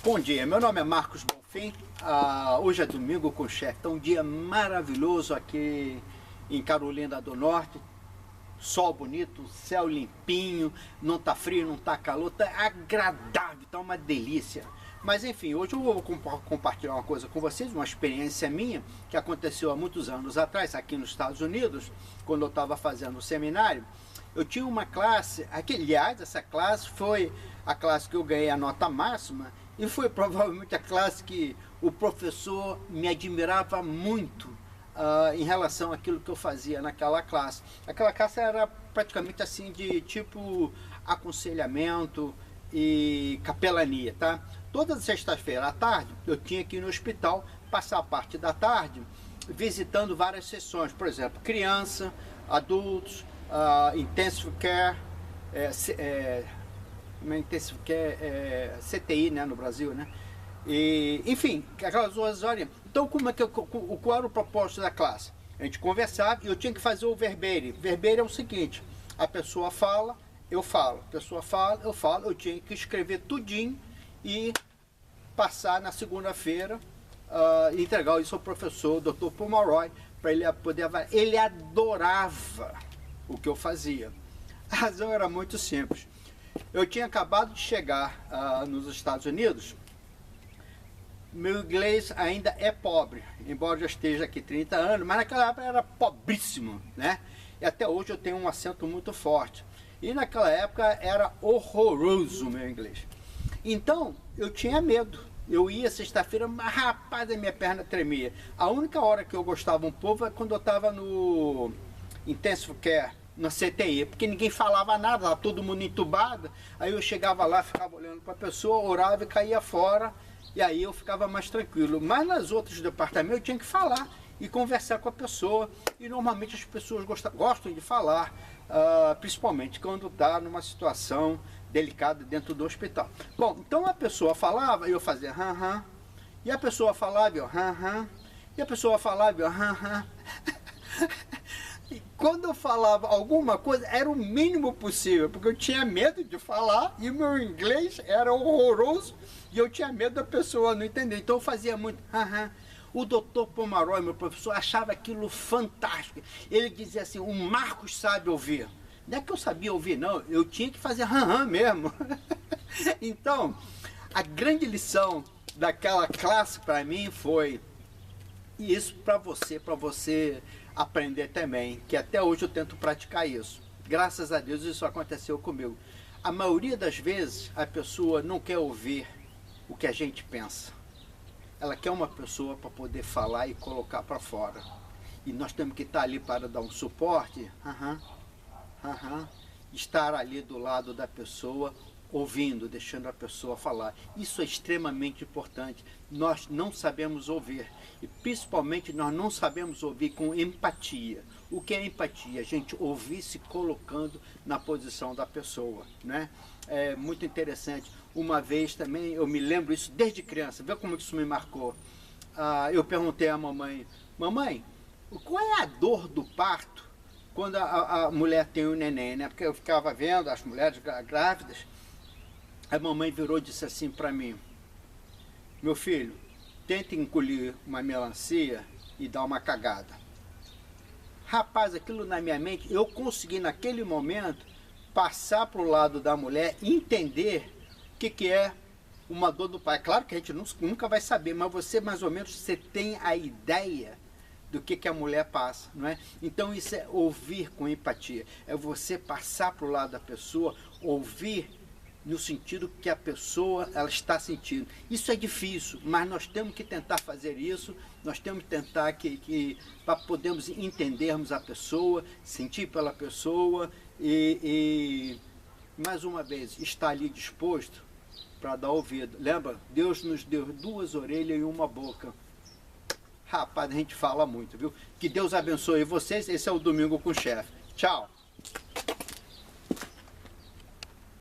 Bom dia, meu nome é Marcos Bonfim. Hoje é domingo com o chefe. Então, um dia maravilhoso aqui em Carolina do Norte. Sol bonito, céu limpinho, não tá frio, não tá calor, tá agradável, tá uma delícia. Mas enfim, hoje eu vou compartilhar uma coisa com vocês, uma experiência minha que aconteceu há muitos anos atrás aqui nos Estados Unidos, quando eu estava fazendo o seminário. Eu tinha uma classe, aliás, essa classe foi a classe que eu ganhei a nota máxima e foi provavelmente a classe que o professor me admirava muito em relação àquilo que eu fazia naquela classe. Aquela classe era praticamente assim de tipo aconselhamento e capelania, tá? Toda sexta-feira à tarde eu tinha que ir no hospital, passar a parte da tarde visitando várias sessões, por exemplo, criança, adultos, intensive care, intensive care, CTI, né, no Brasil, né? E, enfim, aquelas 2 horas. Então, qual era o propósito da classe? A gente conversava e eu tinha que fazer o verbete. Verbete é o seguinte: a pessoa fala, eu falo. A pessoa fala, eu falo. Eu tinha que escrever tudinho e passar na segunda-feira e entregar isso ao professor, o Dr. Pomeroy, para ele poder avaliar. Ele adorava o que eu fazia. A razão era muito simples. Eu tinha acabado de chegar nos Estados Unidos. Meu inglês ainda é pobre, embora já esteja aqui 30 anos, mas naquela época era pobríssimo, né? E até hoje eu tenho um acento muito forte. E naquela época era horroroso o meu inglês. Então, eu tinha medo. Eu ia sexta-feira, mas rapaz, a minha perna tremia. A única hora que eu gostava um pouco é quando eu estava no Intensive Care, na CTI, porque ninguém falava nada, estava todo mundo entubado. Aí eu chegava lá, ficava olhando para a pessoa, orava e caía fora. E aí eu ficava mais tranquilo. Mas nas outros departamentos eu tinha que falar e conversar com a pessoa. E normalmente as pessoas gostam de falar, principalmente quando está numa situação delicada dentro do hospital. Bom, então a pessoa falava e eu fazia hã. E a pessoa falava e eu hã. E a pessoa falava e eu hã. E quando eu falava alguma coisa, era o mínimo possível, porque eu tinha medo de falar e o meu inglês era horroroso e eu tinha medo da pessoa não entender. Então eu fazia muito hã. O Dr. Pomeroy, meu professor, achava aquilo fantástico. Ele dizia assim: o Marcos sabe ouvir. Não é que eu sabia ouvir, não, eu tinha que fazer hã mesmo. Então, a grande lição daquela classe para mim foi, e isso para você aprender também, que até hoje eu tento praticar isso. Graças a Deus isso aconteceu comigo. A maioria das vezes a pessoa não quer ouvir o que a gente pensa. Ela quer uma pessoa para poder falar e colocar para fora. E nós temos que estar ali para dar um suporte, estar ali do lado da pessoa, ouvindo, deixando a pessoa falar. Isso é extremamente importante. Nós não sabemos ouvir e principalmente nós não sabemos ouvir com empatia. O que é empatia? A gente ouvir se colocando na posição da pessoa, né? É muito interessante. Uma vez também, eu me lembro isso desde criança, vê como isso me marcou. Eu perguntei à mamãe: mamãe, qual é a dor do parto quando a mulher tem um neném, né? Porque eu ficava vendo as mulheres grávidas. A mamãe virou e disse assim para mim: meu filho, tenta engolir uma melancia e dar uma cagada. Rapaz, aquilo na minha mente, eu consegui naquele momento passar para o lado da mulher e entender o que é uma dor do pai. Claro que a gente nunca vai saber, mas você mais ou menos você tem a ideia do que a mulher passa, não é? Então isso é ouvir com empatia, é você passar para o lado da pessoa, ouvir no sentido que a pessoa ela está sentindo. Isso é difícil, mas nós temos que tentar fazer isso, nós temos que tentar para podermos entendermos a pessoa, sentir pela pessoa e mais uma vez, estar ali disposto para dar ouvido. Lembra? Deus nos deu 2 orelhas e 1 boca. Rapaz, a gente fala muito, viu? Que Deus abençoe vocês. Esse é o Domingo com o Chefe. Tchau!